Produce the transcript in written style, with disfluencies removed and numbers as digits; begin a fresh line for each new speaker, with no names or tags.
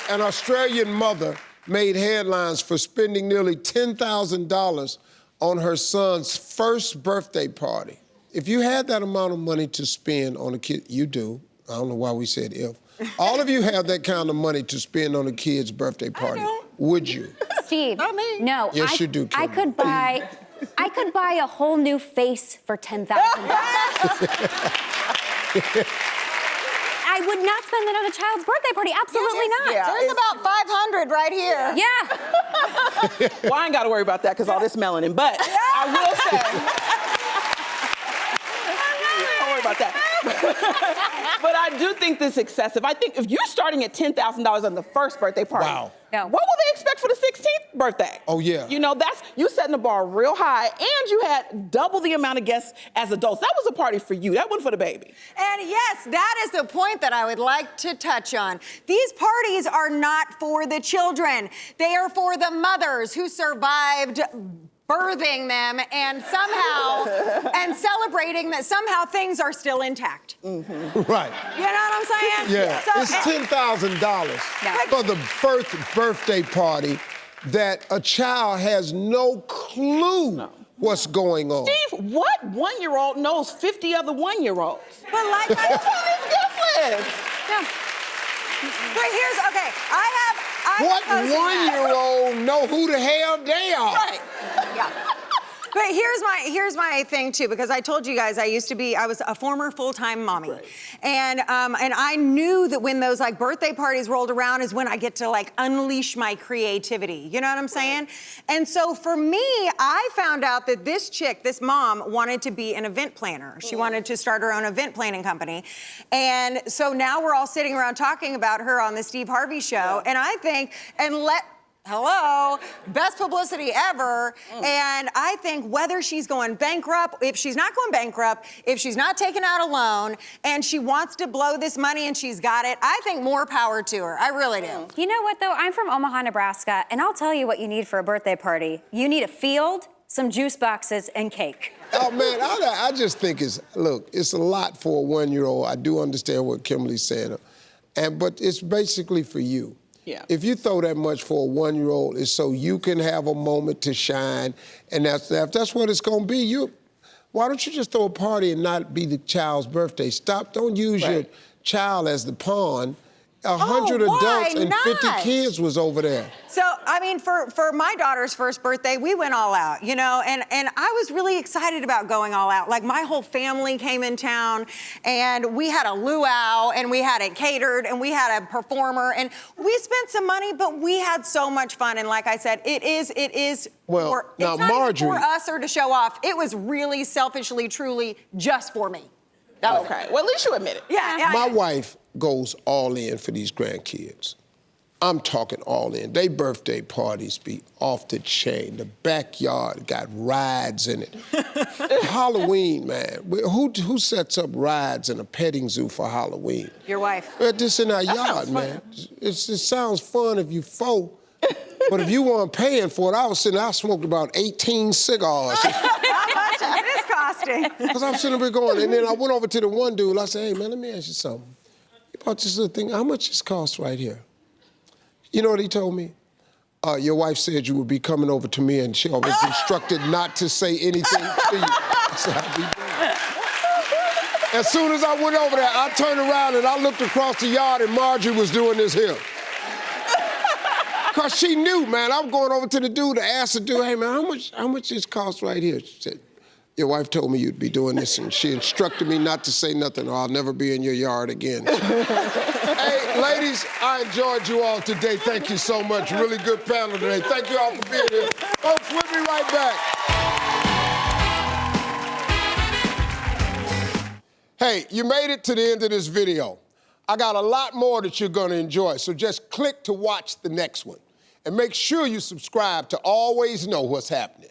An Australian mother made headlines for spending nearly $10,000 on her son's first birthday party. If you had that amount of money to spend on a kid, you do. I don't know why we said if. All of you have that kind of money to spend on a kid's birthday party. Would you?
Steve, no.
Yes, you do, Kim.
I could buy a whole new face for $10,000. I would not spend that on a child's birthday party. Absolutely not.
Yeah,
There's about 500 right here.
Yeah.
Well, I ain't got to worry about that because all this melanin. But I will say, don't worry about that. But I do think this is excessive. I think if you're starting at $10,000 on the first birthday party,
wow.
No.
What will they expect for the 16th birthday?
Oh, yeah.
You know, you setting the bar real high, and you had double the amount of guests as adults. That was a party for you. That wasn't for the baby.
And yes, that is the point that I would like to touch on. These parties are not for the children. They are for the mothers who survived birthing them and celebrating that somehow things are still intact.
Mm-hmm. Right.
You know what I'm saying?
Yeah, so, it's $10,000 for the first birthday party that a child has no clue what's going on.
Steve, what one-year-old knows 50 other one-year-olds?
But like
Who's on this guest list?
No. But here's, okay,
What one-year-old know who the hell they are?
Right.
Yeah. But here's my thing too, because I told you guys I was a former full-time mommy.
Right.
And I knew that when those like birthday parties rolled around is when I get to like unleash my creativity. You know what I'm saying? And so for me, I found out that this mom wanted to be an event planner. She wanted to start her own event planning company. And so now we're all sitting around talking about her on the Steve Harvey show. And I think, hello, best publicity ever. And I think whether she's going bankrupt, if she's not going bankrupt, if she's not taking out a loan, and she wants to blow this money and she's got it, I think more power to her. I really do.
You know what, though? I'm from Omaha, Nebraska, and I'll tell you what you need for a birthday party. You need a field, some juice boxes, and cake.
Oh, man, I just think it's a lot for a one-year-old. I do understand what Kimberly's saying, but it's basically for you.
Yeah.
If you throw that much for a one-year-old, it's so you can have a moment to shine, and that's what it's going to be. Why don't you just throw a party and not be the child's birthday? Don't use your child as the pawn. 100 adults and 50 kids was over there.
So, I mean, for my daughter's first birthday, we went all out, you know, and I was really excited about going all out. Like, my whole family came in town, and we had a luau, and we had it catered, and we had a performer, and we spent some money, but we had so much fun. And like I said, it is
well, now,
it's not
Marjorie,
for us or to show off. It was really selfishly, truly just for me.
Okay, well, at least you admit it.
Yeah.
My wife goes all in for these grandkids. I'm talking all in. They birthday parties be off the chain. The backyard got rides in it. Halloween, man. Who sets up rides in a petting zoo for Halloween?
Your wife.
This in our yard, man. It sounds fun if you but if you weren't paying for it, I smoked about 18 cigars.
How much it is costing?
Because I'm sitting there going, and then I went over to the one dude, I said, hey, man, let me ask you something. You bought this little thing, how much this costs right here? You know what he told me? Your wife said you would be coming over to me, and she was instructed not to say anything to you. I said, I'll be there. As soon as I went over there, I turned around and I looked across the yard, and Marjorie was doing this here. Because she knew, man, I'm going over to the dude to ask the dude, hey, man, how much this costs right here? She said, your wife told me you'd be doing this, and she instructed me not to say nothing, or I'll never be in your yard again. Hey, ladies, I enjoyed you all today. Thank you so much. Really good panel today. Thank you all for being here. Folks, we'll be right back. Hey, you made it to the end of this video. I got a lot more that you're going to enjoy, so just click to watch the next one. And make sure you subscribe to always know what's happening.